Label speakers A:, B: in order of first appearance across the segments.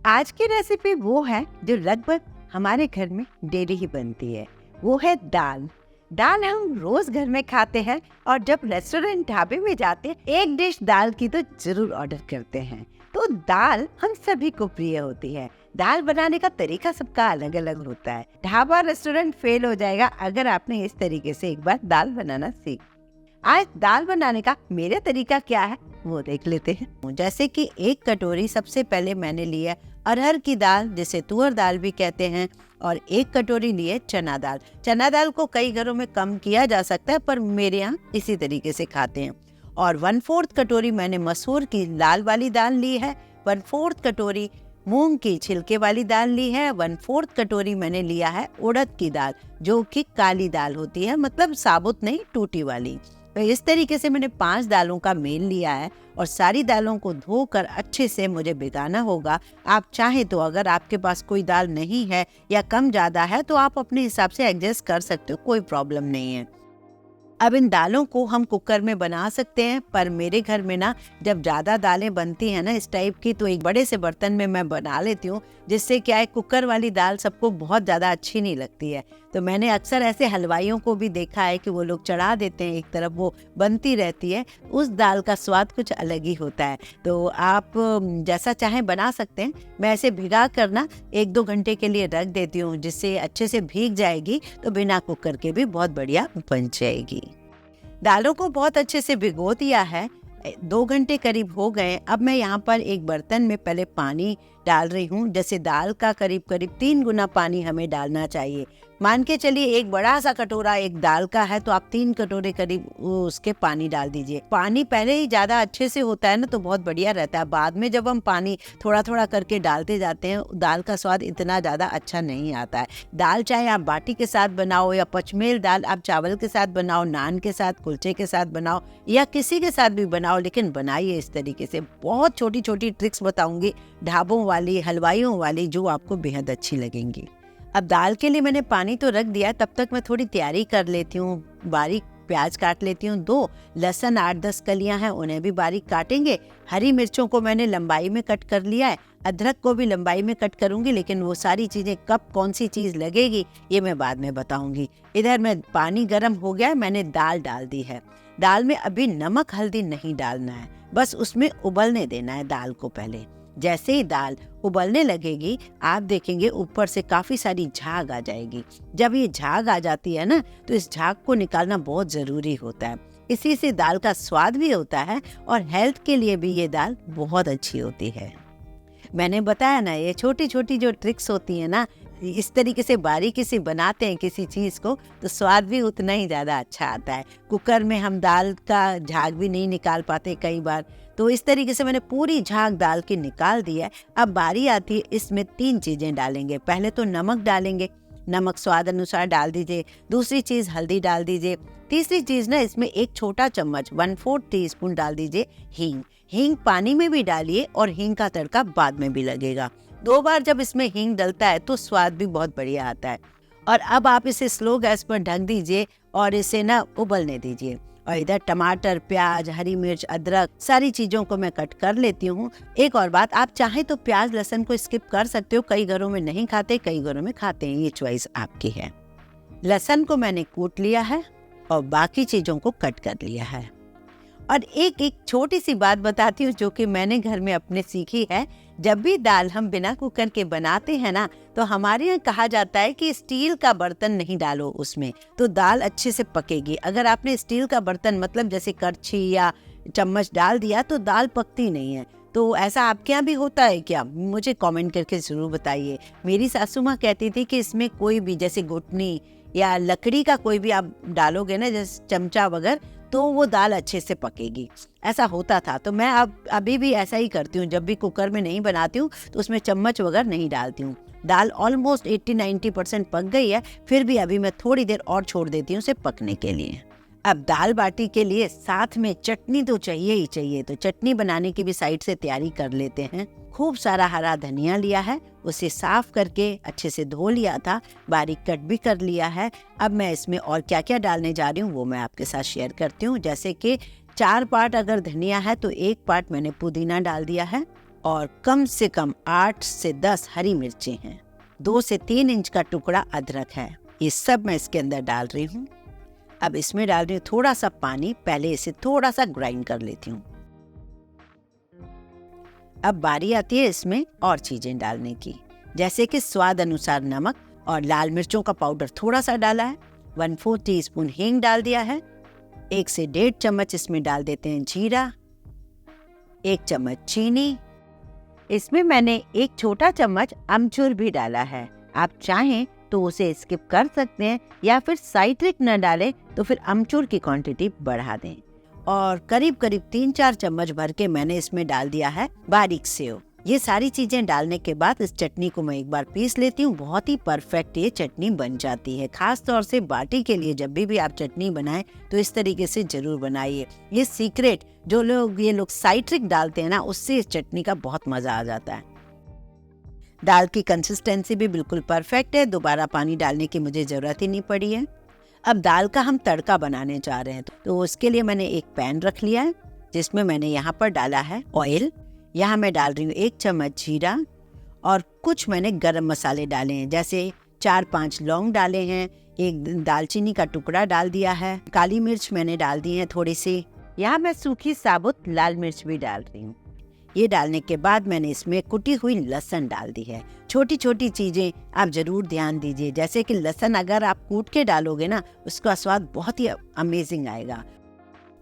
A: आज की रेसिपी वो है जो लगभग हमारे घर में डेली ही बनती है। वो है दाल। दाल हम रोज घर में खाते हैं और जब रेस्टोरेंट ढाबे में जाते हैं एक डिश दाल की तो जरूर ऑर्डर करते हैं। तो दाल हम सभी को प्रिय होती है। दाल बनाने का तरीका सबका अलग अलग होता है। ढाबा रेस्टोरेंट फेल हो जाएगा अगर आपने इस तरीके से एक बार दाल बनाना सीख। आज दाल बनाने का मेरा तरीका क्या है वो देख लेते हैं। जैसे कि एक कटोरी सबसे पहले मैंने लिया अरहर की दाल, जिसे तुअर दाल भी कहते हैं, और एक कटोरी लिए चना दाल। चना दाल को कई घरों में कम किया जा सकता है पर मेरे यहाँ इसी तरीके से खाते हैं। और 1/4 कटोरी मैंने मसूर की लाल वाली दाल ली है। 1/4 कटोरी मूंग की छिलके वाली दाल ली है। 1/4 कटोरी मैंने लिया है उड़द की दाल, जो कि काली दाल होती है, मतलब साबुत नहीं, टूटी वाली। तो इस तरीके से मैंने 5 दालों का मेल लिया है और सारी दालों को धोकर अच्छे से मुझे भिगाना होगा। आप चाहें तो अगर आपके पास कोई दाल नहीं है या कम ज़्यादा है तो आप अपने हिसाब से एडजस्ट कर सकते हो, कोई प्रॉब्लम नहीं है। अब इन दालों को हम कुकर में बना सकते हैं, पर मेरे घर में ना जब ज़्यादा दालें बनती हैं ना इस टाइप की, तो एक बड़े से बर्तन में मैं बना लेती हूँ, जिससे क्या है कुकर वाली दाल सबको बहुत ज़्यादा अच्छी नहीं लगती है। तो मैंने अक्सर ऐसे हलवाइयों को भी देखा है कि वो लोग चढ़ा देते हैं, एक तरफ वो बनती रहती है, उस दाल का स्वाद कुछ अलग ही होता है। तो आप जैसा चाहें बना सकते हैं। मैं ऐसे भिगा कर ना 1-2 घंटे के लिए रख देती हूँ, जिससे अच्छे से भीग जाएगी तो बिना कुकर के भी बहुत बढ़िया बन जाएगी। दालों को बहुत अच्छे से भिगो दिया है, 2 घंटे करीब हो गए। अब मैं यहाँ पर एक बर्तन में पहले पानी डाल रही हूँ। जैसे दाल का करीब 3 गुना पानी हमें डालना चाहिए। मान के चलिए एक बड़ा सा कटोरा एक दाल का है तो आप 3 कटोरे करीब उसके पानी डाल दीजिए। पानी पहले ही ज्यादा अच्छे से होता है ना तो बहुत बढ़िया रहता है। बाद में जब हम पानी थोड़ा थोड़ा करके डालते जाते हैं दाल का स्वाद इतना ज्यादा अच्छा नहीं आता है। दाल चाहे आप बाटी के साथ बनाओ या पचमेल दाल आप चावल के साथ बनाओ, नान के साथ, कुलचे के साथ बनाओ या किसी के साथ भी बनाओ, लेकिन बनाइए इस तरीके से। बहुत छोटी छोटी ट्रिक्स बताऊंगी ढाबों वाली, हलवाइयों वाली, जो आपको बेहद अच्छी लगेंगी। अब दाल के लिए मैंने पानी तो रख दिया, तब तक मैं थोड़ी तैयारी कर लेती हूँ। बारीक प्याज काट लेती हूँ, 2 लहसुन 8-10 कलियां हैं, उन्हें भी बारीक काटेंगे। हरी मिर्चों को मैंने लंबाई में कट कर लिया है, अदरक को भी लंबाई में कट करूंगी, लेकिन वो सारी चीजें कब कौन सी चीज लगेगी ये मैं बाद में बताऊंगी। इधर में पानी गर्म हो गया है, मैंने दाल डाल दी है। दाल में अभी नमक हल्दी नहीं डालना है, बस उसमें उबलने देना है दाल को। पहले जैसे ही दाल उबलने लगेगी आप देखेंगे ऊपर से काफी सारी झाग आ जाएगी। जब ये झाग आ जाती है ना तो इस झाग को निकालना बहुत जरूरी होता है। इसी से दाल का स्वाद भी होता है और हेल्थ के लिए भी ये दाल बहुत अच्छी होती है। मैंने बताया ना, ये छोटी छोटी जो ट्रिक्स होती है ना, इस तरीके से बारीकी से बनाते हैं किसी चीज को तो स्वाद भी उतना ही ज्यादा अच्छा आता है। कुकर में हम दाल का झाग भी नहीं निकाल पाते कई बार, तो इस तरीके से मैंने पूरी झाग दाल की निकाल दी है। अब बारी आती है, इसमें 3 चीजें डालेंगे। पहले तो नमक डालेंगे, नमक स्वाद अनुसार डाल दीजिए। दूसरी चीज हल्दी डाल दीजिए। तीसरी चीज ना इसमें 1 छोटा चम्मच 1/4 टीस्पून डाल दीजिए हींग। हींग पानी में भी डालिए और हींग का तड़का बाद में भी लगेगा। 2 बार जब इसमें हींग डलता है तो स्वाद भी बहुत बढ़िया आता है। और अब आप इसे स्लो गैस पर ढक दीजिए और इसे ना उबलने दीजिए। और इधर टमाटर, प्याज, हरी मिर्च, अदरक सारी चीजों को मैं कट कर लेती हूँ। एक और बात, आप चाहे तो प्याज लहसुन को स्किप कर सकते हो, कई घरों में नहीं खाते, कई घरों में खाते हैं, ये चॉइस आपकी है। लहसुन को मैंने कूट लिया है और बाकी चीजों को कट कर लिया है। और एक छोटी सी बात बताती हूँ जो कि मैंने घर में अपने सीखी है। जब भी दाल हम बिना कुकर के बनाते हैं ना तो हमारे यहाँ कहा जाता है कि स्टील का बर्तन नहीं डालो उसमें, तो दाल अच्छे से पकेगी। अगर आपने स्टील का बर्तन मतलब जैसे करछी या चम्मच डाल दिया तो दाल पकती नहीं है। तो ऐसा आपके यहाँ भी होता है क्या? मुझे कमेंट करके जरूर बताइए। मेरी सासू माँ कहती थी कि इसमें कोई भी जैसे घुटनी या लकड़ी का कोई भी आप डालोगे ना, जैसे चमचा वगैरह, तो वो दाल अच्छे से पकेगी। ऐसा होता था, तो मैं अब अभी भी ऐसा ही करती हूँ। जब भी कुकर में नहीं बनाती हूँ तो उसमें चम्मच वगैरह नहीं डालती हूँ। दाल ऑलमोस्ट 80-90% पक गई है, फिर भी अभी मैं थोड़ी देर और छोड़ देती हूँ उसे पकने के लिए। अब दाल बाटी के लिए साथ में चटनी तो चाहिए ही चाहिए, तो चटनी बनाने की भी साइड से तैयारी कर लेते हैं। खूब सारा हरा धनिया लिया है, उसे साफ करके अच्छे से धो लिया था, बारीक कट भी कर लिया है। अब मैं इसमें और क्या क्या डालने जा रही हूँ वो मैं आपके साथ शेयर करती हूँ। जैसे कि 4 पार्ट अगर धनिया है तो 1 पार्ट मैंने पुदीना डाल दिया है और कम से कम 8 से 10 हरी मिर्चें हैं, 2 से 3 इंच का टुकड़ा अदरक है। ये सब मैं इसके अंदर डाल रही हूँ। अब इसमें डाल रही हूँ थोड़ा सा पानी, पहले इसे थोड़ा सा ग्राइंड कर लेती हूँ। अब बारी आती है इसमें और चीजें डालने की, जैसे कि स्वाद अनुसार नमक और लाल मिर्चों का पाउडर थोड़ा सा डाला है, 1/4 टीस्पून हींग डाल दिया है, 1 से 1.5 चम्मच इसमें डाल देते हैं जीरा, 1 चम्मच चीनी, इसमें मैंने 1 छोटा चम्मच अमचूर भी डाला है। आप चाहें तो उसे स्किप कर सकते हैं या फिर साइट्रिक न डालें तो फिर अमचूर की क्वांटिटी बढ़ा दें। और करीब करीब 3-4 चम्मच भर के मैंने इसमें डाल दिया है बारीक सेव। ये सारी चीजें डालने के बाद इस चटनी को मैं एक बार पीस लेती हूँ। बहुत ही परफेक्ट ये चटनी बन जाती है। खास तौर से बाटी के लिए जब भी आप चटनी बनाएं तो इस तरीके से जरूर बनाइए। ये सीक्रेट जो ये लोग साइट्रिक डालते हैं ना, उससे इस चटनी का बहुत मजा आ जाता है। दाल की कंसिस्टेंसी भी बिल्कुल परफेक्ट है, दोबारा पानी डालने की मुझे जरूरत ही नहीं पड़ी है। अब दाल का हम तड़का बनाने जा रहे हैं, तो उसके लिए मैंने एक पैन रख लिया है जिसमें मैंने यहाँ पर डाला है ऑयल। यहाँ मैं डाल रही हूँ 1 चम्मच जीरा और कुछ मैंने गरम मसाले डाले हैं, जैसे 4-5 लौंग डाले हैं, 1 दालचीनी का टुकड़ा डाल दिया है, काली मिर्च मैंने डाल दी है थोड़ी सी। यहाँ मैं सूखी साबुत लाल मिर्च भी डाल रही हूँ। ये डालने के बाद मैंने इसमें कुटी हुई लहसुन डाल दी है। छोटी छोटी चीजें आप जरूर ध्यान दीजिए, जैसे कि लहसुन अगर आप कूट के डालोगे ना, उसका स्वाद बहुत ही अमेजिंग आएगा।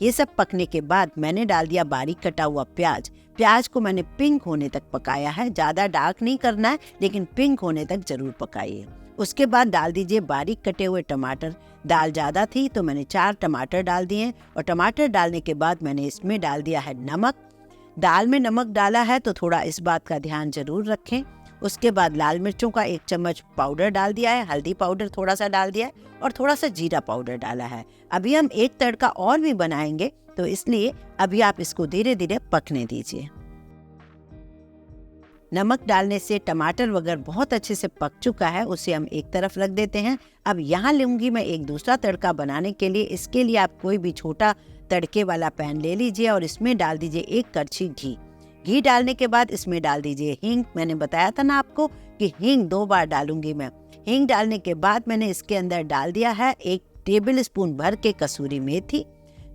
A: ये सब पकने के बाद मैंने डाल दिया बारीक कटा हुआ प्याज। प्याज को मैंने पिंक होने तक पकाया है, ज्यादा डार्क नहीं करना है, लेकिन पिंक होने तक जरूर पकाइए। उसके बाद डाल दीजिए बारीक कटे हुए टमाटर। दाल ज्यादा थी तो मैंने 4 टमाटर डाल दिए और टमाटर डालने के बाद मैंने इसमें डाल दिया है नमक। दाल में नमक डाला है तो थोड़ा इस बात का ध्यान जरूर रखें। उसके बाद लाल मिर्चों का 1 चम्मच पाउडर डाल दिया है, हल्दी पाउडर थोड़ा सा डाल दिया है और थोड़ा सा जीरा पाउडर डाला है। अभी हम एक तड़का और भी बनाएंगे, तो इसलिए अभी आप इसको धीरे धीरे पकने दीजिए। नमक डालने से टमाटर वगैरह बहुत अच्छे से पक चुका है, उसे हम एक तरफ रख देते हैं। अब यहाँ लूंगी मैं एक दूसरा तड़का बनाने के लिए। इसके लिए आप कोई भी छोटा तड़के वाला पैन ले लीजिए और इसमें डाल दीजिए 1 कड़छी घी। घी डालने के बाद इसमें डाल दीजिए हींग। मैंने बताया था ना आपको कि हींग 2 बार डालूंगी मैं। हींग डालने के बाद मैंने इसके अंदर डाल दिया है 1 टेबल स्पून भर के कसूरी मेथी।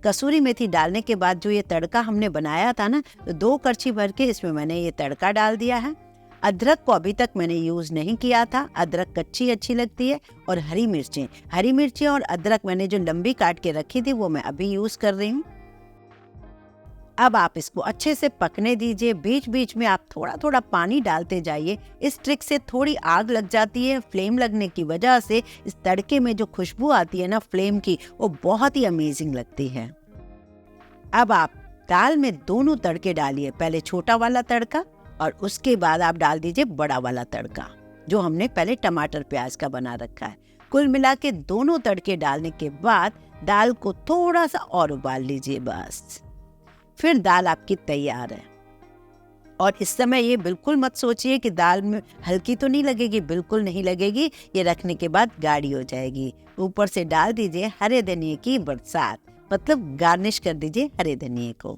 A: कसूरी मेथी डालने के बाद जो ये तड़का हमने बनाया था ना, तो 2 कड़छी भर के इसमें मैंने ये तड़का डाल दिया है। अदरक को अभी तक मैंने यूज नहीं किया था, अदरक कच्ची अच्छी लगती है। और हरी मिर्चें और अदरक मैंने जो लंबी काट के रखी थी वो मैं अभी यूज कर रही हूँ। अब आप इसको अच्छे से पकने दीजिए। बीच बीच में आप थोड़ा थोड़ा पानी डालते जाइए। इस ट्रिक से थोड़ी आग लग जाती है। फ्लेम लगने की वजह से इस तड़के में जो खुशबू आती है ना फ्लेम की, वो बहुत ही अमेजिंग लगती है। अब आप दाल में दोनों तड़के डालिए, पहले छोटा वाला तड़का और उसके बाद आप डाल दीजिए बड़ा वाला तड़का जो हमने पहले टमाटर प्याज का बना रखा है। कुल मिला के दोनों तड़के डालने के बाद दाल को थोड़ा सा और उबाल लीजिए, बस फिर दाल आपकी तैयार है। और इस समय ये बिल्कुल मत सोचिए कि दाल में हल्की तो नहीं लगेगी, बिल्कुल नहीं लगेगी। ये रखने के बाद गाढ़ी हो जाएगी। ऊपर से डाल दीजिए हरे धनिये की बरसात, मतलब गार्निश कर दीजिए हरे धनिये को।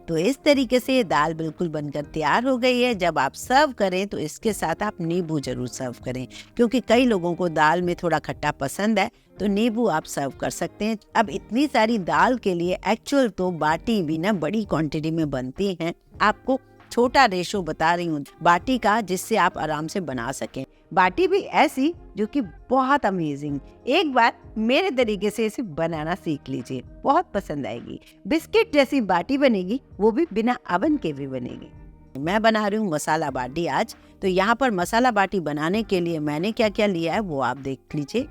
A: तो इस तरीके से ये दाल बिल्कुल बनकर तैयार हो गई है। जब आप सर्व करें तो इसके साथ आप नींबू जरूर सर्व करें, क्योंकि कई लोगों को दाल में थोड़ा खट्टा पसंद है, तो नींबू आप सर्व कर सकते हैं। अब इतनी सारी दाल के लिए एक्चुअल तो बाटी भी ना बड़ी क्वांटिटी में बनती हैं। आपको छोटा रेशो बता रही हूँ बाटी का, जिससे आप आराम से बना सकें। बाटी भी ऐसी जो कि बहुत अमेजिंग। एक बार मेरे तरीके से इसे बनाना सीख लीजिए, बहुत पसंद आएगी। बिस्किट जैसी बाटी बनेगी, वो भी बिना अवन के भी बनेगी। मैं बना रही हूँ मसाला बाटी आज। तो यहाँ पर मसाला बाटी बनाने के लिए मैंने क्या क्या लिया है वो आप देख लीजिए।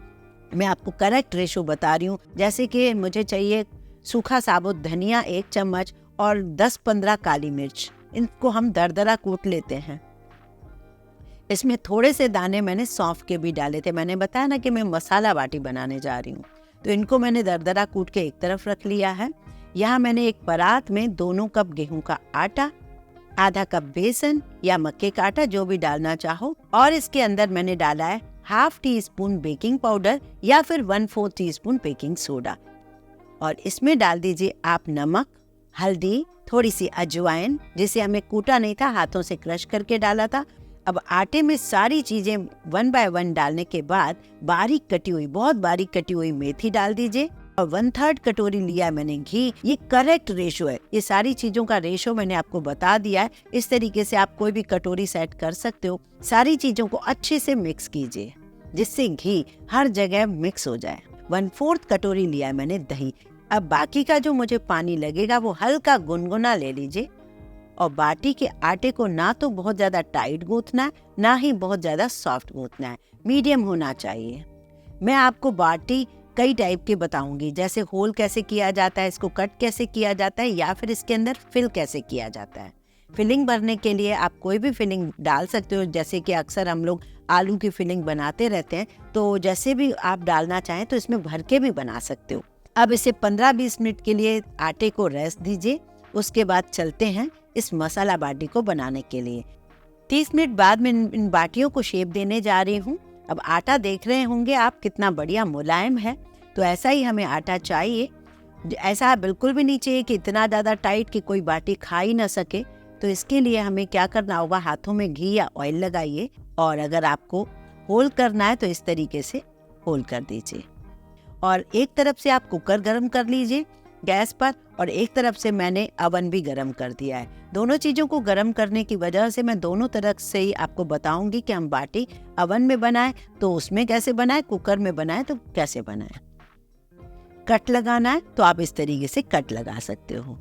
A: मैं आपको करेक्ट रेशो बता रही हूँ। जैसे कि मुझे चाहिए सूखा साबुत धनिया 1 चम्मच और 10-15 काली मिर्च। इनको हम दरदरा कूट लेते हैं। इसमें थोड़े से दाने मैंने सौंफ के भी डाले थे। मैंने बताया ना कि मैं मसाला बाटी बनाने जा रही हूँ, तो इनको मैंने दरदरा कूट के एक तरफ रख लिया है। यहाँ मैंने एक परात में 2 कप गेहूं का आटा, आधा कप बेसन या मक्के का आटा, जो भी डालना चाहो, और इसके अंदर मैंने डाला है ½ टीस्पून बेकिंग पाउडर या फिर 1/4 टीस्पून बेकिंग सोडा। और इसमें डाल दीजिए आप नमक हल्दी, थोड़ी सी अजवाइन जिसे हमें कूटा नहीं था, हाथों से क्रश करके डाला था। अब आटे में सारी चीजें 1 बाय 1 डालने के बाद बारीक कटी हुई, बहुत बारीक कटी हुई मेथी डाल दीजिए और 1/3 कटोरी लिया मैंने घी। ये करेक्ट रेशो है, ये सारी चीजों का रेशो मैंने आपको बता दिया है। इस तरीके से आप कोई भी कटोरी सेट कर सकते हो। सारी चीजों को अच्छे से मिक्स कीजिए जिससे घी हर जगह मिक्स हो जाए। 1/4 कटोरी लिया है मैंने दही। अब बाकी का जो मुझे पानी लगेगा वो हल्का गुनगुना ले लीजिए और बाटी के आटे को ना तो बहुत ज्यादा टाइट गूंथना है, ना ही बहुत ज्यादा सॉफ्ट गूंथना है, मीडियम होना चाहिए। मैं आपको बाटी कई टाइप के बताऊंगी, जैसे होल कैसे किया जाता है, इसको कट कैसे किया जाता है, या फिर इसके अंदर फिल कैसे किया जाता है। फिलिंग भरने के लिए आप कोई भी फिलिंग डाल सकते हो, जैसे कि अक्सर हम लोग आलू की फिलिंग बनाते रहते हैं, तो जैसे भी आप डालना चाहें तो इसमें भर के भी बना सकते हो। अब इसे 15-20 मिनट के लिए आटे को रेस्ट दीजिए। उसके बाद चलते हैं इस मसाला बाटी को बनाने के लिए। 30 मिनट बाद मैं इन बाटियों को शेप देने जा रही हूँ। अब आटा देख रहे होंगे आप कितना बढ़िया मुलायम है, तो ऐसा ही हमें आटा चाहिए। ऐसा बिल्कुल भी नहीं चाहिए कि इतना ज़्यादा टाइट कि कोई बाटी खा ही ना सके। तो इसके लिए हमें क्या करना होगा, हाथों में घी या ऑयल लगाइए और अगर आपको होल करना है तो इस तरीके से होल कर दीजिए। और एक तरफ से आप कुकर गरम कर लीजिए गैस पर और एक तरफ से मैंने अवन भी गरम कर दिया है। दोनों चीज़ों को गरम करने की वजह से मैं दोनों तरफ से ही आपको बताऊंगी कि हम बाटी अवन में बनाएं तो उसमें कैसे बनाएं, कुकर में बनाएं तो कैसे बनाएं। कट लगाना है तो आप इस तरीके से कट लगा सकते हो।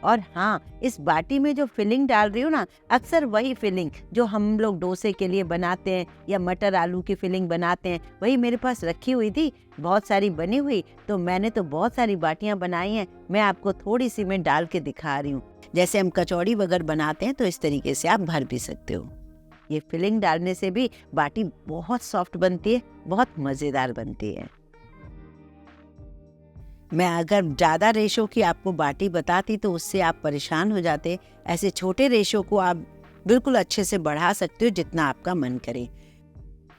A: और हाँ, इस बाटी में जो फिलिंग डाल रही हूँ ना, अक्सर वही फिलिंग जो हम लोग डोसे के लिए बनाते हैं या मटर आलू की फिलिंग बनाते हैं, वही मेरे पास रखी हुई थी, बहुत सारी बनी हुई। तो मैंने तो बहुत सारी बाटियां बनाई हैं, मैं आपको थोड़ी सी में डाल के दिखा रही हूँ। जैसे हम कचौड़ी वगैरह बनाते हैं तो इस तरीके से आप भर भी सकते हो। ये फिलिंग डालने से भी बाटी बहुत सॉफ्ट बनती है, बहुत मज़ेदार बनती है। मैं अगर ज़्यादा रेशो की आपको बाटी बताती तो उससे आप परेशान हो जाते। ऐसे छोटे रेशो को आप बिल्कुल अच्छे से बढ़ा सकते हो जितना आपका मन करे।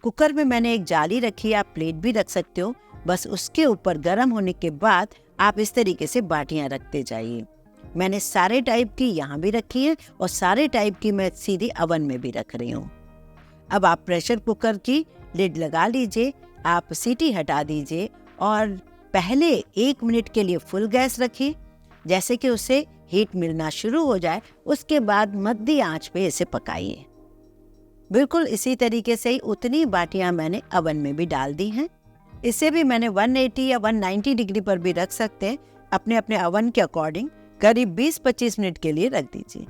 A: कुकर में मैंने एक जाली रखी है, आप प्लेट भी रख सकते हो। बस उसके ऊपर गर्म होने के बाद आप इस तरीके से बाटियां रखते जाइए। मैंने सारे टाइप की यहाँ भी रखी है और सारे टाइप की मैं सीधी अवन में भी रख रही हूँ। अब आप प्रेशर कुकर की लिड लगा लीजिए, आप सीटी हटा दीजिए और पहले 1 मिनट के लिए फुल गैस रखिए, जैसे कि उसे हीट मिलना शुरू हो जाए। उसके बाद मध्यम आंच पे इसे पकाइए। बिल्कुल इसी तरीके से ही उतनी बाटियां मैंने अवन में भी डाल दी हैं। इसे भी मैंने 180 या 190 डिग्री पर भी रख सकते हैं, अपने अपने अवन के अकॉर्डिंग। करीब 20-25 मिनट के लिए रख दीजिए।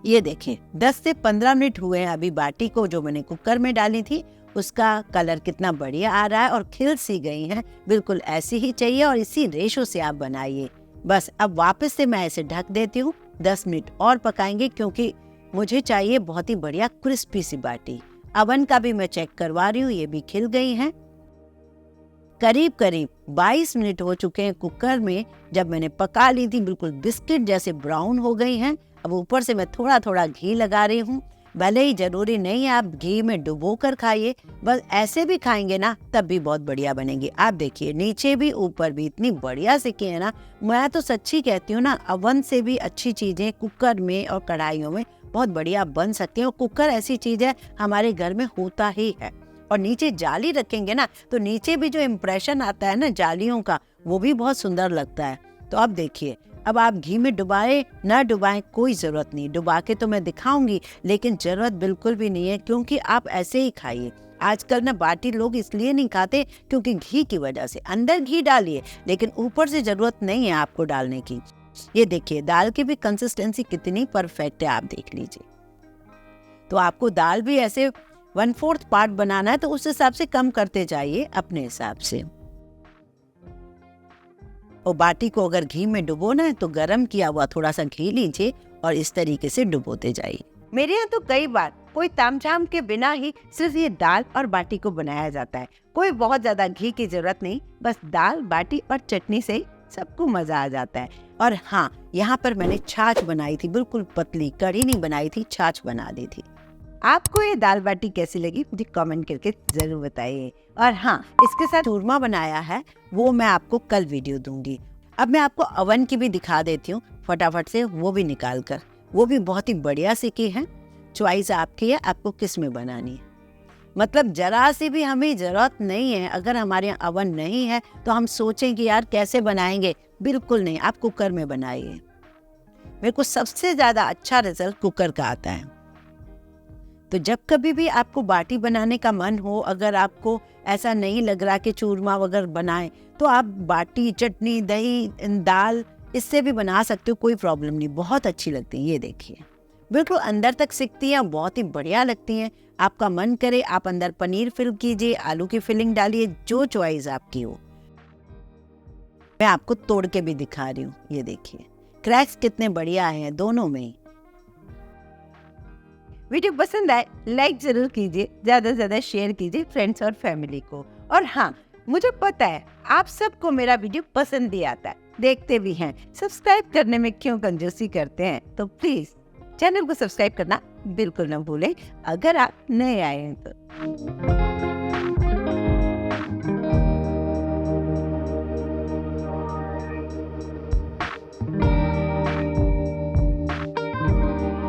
A: ये देखिए 10 से 15 मिनट हुए हैं अभी बाटी को जो मैंने कुकर में डाली थी, उसका कलर कितना बढ़िया आ रहा है और खिल सी गई है। बिल्कुल ऐसी ही चाहिए और इसी रेशो से आप बनाइए। बस अब वापस से मैं इसे ढक देती हूँ। 10 मिनट और पकाएंगे क्योंकि मुझे चाहिए बहुत ही बढ़िया क्रिस्पी सी बाटी। अवन का भी मैं चेक करवा रही हूँ, ये भी खिल गई हैं। करीब करीब 22 मिनट हो चुके हैं कुकर में जब मैंने पका ली थी, बिल्कुल बिस्किट जैसे ब्राउन हो गई हैं। अब ऊपर से मैं थोड़ा थोड़ा घी लगा रही हूँ। भले ही जरूरी नहीं है आप घी में डुबो कर खाइए, बस ऐसे भी खाएंगे ना तब भी बहुत बढ़िया बनेंगी। आप देखिए नीचे भी ऊपर भी इतनी बढ़िया से किए है ना। मैं तो सच्ची कहती हूँ ना, अवन से भी अच्छी चीजें कुकर में और कढ़ाइयों में बहुत बढ़िया बन सकती हैं। और कुकर ऐसी चीज है हमारे घर में होता ही है। और नीचे जाली रखेंगे ना तो नीचे भी जो इम्प्रेशन आता है ना जालियों का, वो भी बहुत सुंदर लगता है। तो अब देखिए, अब आप घी में डुबाए ना डुबाएं कोई ज़रूरत नहीं। डुबा के तो मैं दिखाऊंगी, लेकिन ज़रूरत बिल्कुल भी नहीं है क्योंकि आप ऐसे ही खाइए। आजकल ना बाटी लोग इसलिए नहीं खाते क्योंकि घी की वजह से। अंदर घी डालिए लेकिन ऊपर से ज़रूरत नहीं है आपको डालने की। ये देखिए दाल की भी कंसिस्टेंसी कितनी परफेक्ट है, आप देख लीजिए। तो आपको दाल भी ऐसे 1/4 पार्ट बनाना है तो उस हिसाब से कम करते जाइए अपने हिसाब से। और बाटी को अगर घी में डुबोना है तो गरम किया हुआ थोड़ा सा घी लीजिए और इस तरीके से डुबोते जाइए। मेरे यहाँ तो कई बार कोई तामझाम के बिना ही सिर्फ ये दाल और बाटी को बनाया जाता है। कोई बहुत ज्यादा घी की जरूरत नहीं, बस दाल बाटी और चटनी से ही सबको मजा आ जाता है। और हाँ, यहाँ पर मैंने छाछ बनाई थी, बिल्कुल पतली, कड़ी नहीं बनाई थी, छाछ बना दी थी। आपको ये दाल बाटी कैसी लगी मुझे कमेंट करके ज़रूर बताइए। और हाँ, इसके साथ चूरमा बनाया है, वो मैं आपको कल वीडियो दूंगी। अब मैं आपको अवन की भी दिखा देती हूँ फटाफट से, वो भी निकाल कर। वो भी बहुत ही बढ़िया सिकी है। चॉइस आपकी है, आपको किस में बनानी है। मतलब जरा सी भी हमें ज़रूरत नहीं है, अगर हमारे यहाँ अवन नहीं है तो हम सोचें कि यार कैसे बनाएंगे, बिल्कुल नहीं, आप कुकर में बनाइए। मेरे को सबसे ज़्यादा अच्छा रिजल्ट कुकर का आता है। तो जब कभी भी आपको बाटी बनाने का मन हो, अगर आपको ऐसा नहीं लग रहा कि चूरमा वगैरह बनाएं, तो आप बाटी, चटनी, दही, दाल इससे भी बना सकते हो, कोई प्रॉब्लम नहीं, बहुत अच्छी लगती है। ये देखिए बिल्कुल अंदर तक सिकती हैं, बहुत ही बढ़िया लगती हैं। आपका मन करे आप अंदर पनीर फिल कीजिए, आलू की फिलिंग डालिए, जो चॉइस आपकी हो। मैं आपको तोड़ के भी दिखा रही हूँ, ये देखिए क्रैक्स कितने बढ़िया हैं दोनों में ही। वीडियो पसंद आए लाइक जरूर कीजिए, ज़्यादा से ज़्यादा शेयर कीजिए फ्रेंड्स और फैमिली को। और हाँ, मुझे पता है आप सबको मेरा वीडियो पसंद भी आता है, देखते भी हैं, सब्सक्राइब करने में क्यों कंजूसी करते हैं। तो प्लीज़ चैनल को सब्सक्राइब करना बिल्कुल ना भूलें, अगर आप नए आए हैं तो।